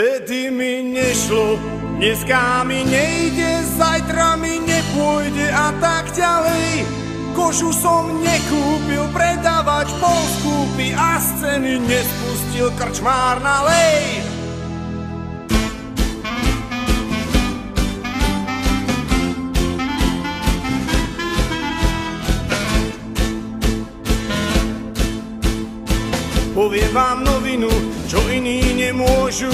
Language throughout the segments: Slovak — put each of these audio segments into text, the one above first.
Vtedy mi nešlo, dneska mi nejde, zajtra mi nepôjde a tak ďalej. Kožu som nekúpil, predávač bol skúpy a z ceny nespustil krčmár na lej. Poviem vám novinu, čo iní nemôžu.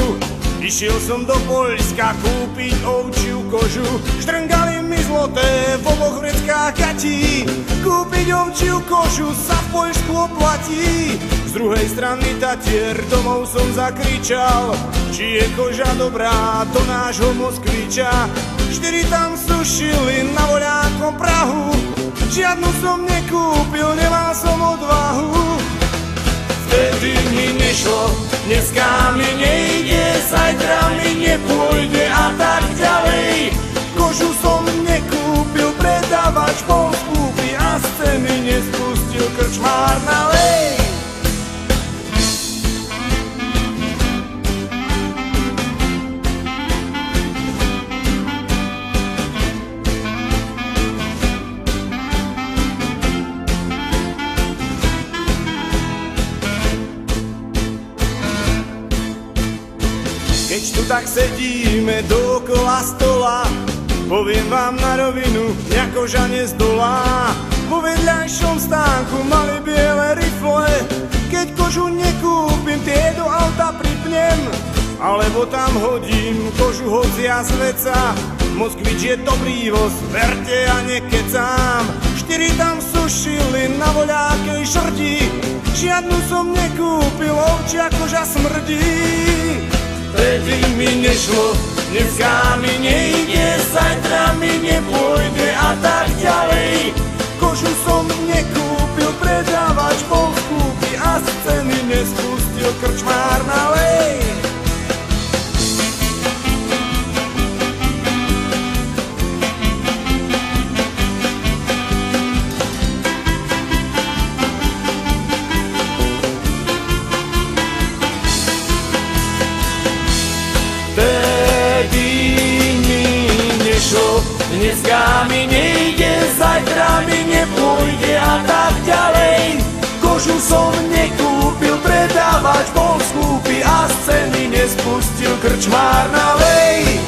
Išiel som do Poľska kúpiť ovčiu kožu. Štrngali mi zloté v oboch vreckách gatí. Kúpiť ovčiu kožu sa v Poľsku oplatí. Z druhej strany Tatier domov som zakričal, či je koža dobrá do nášho Moskviča. 4 tam sušili na voľákom prahu. Žiadnu som nekúpil, nemal som odvahu. Vtedy mi nešlo, dneska mi nejde, zajtra mi nepôjde a tak ďalej. Kožu som nekúpil, predávač bol skúpy a z ceny nespustil krčmár na lej. Keď tu tak sedíme dookola stola, poviem vám na rovinu, mňa koža nezdolá. Po vedľajšom stánku mali biele rifle, keď kožu nekúpim, tie do auta pripnem, alebo tam hodím kožu hocia z veca. Moskvič je dobrý voz, verte a nekecám. 4 tam sušili na voľákej šrti, žiadnu som nekúpil, ovčia koža smrdí. Vtedy mi nešlo, dneska mi nejde, zajtra mi nepôjde a tak ďalej. Kožu som nekúpil, predávač bol skúpy a z ceny nespustil krčmár na lej. Dneska mi nejde, zajtra mi nepôjde a tak ďalej. Kožu som nekúpil, predávač bol skúpy a z ceny nespustil krčmár na lej.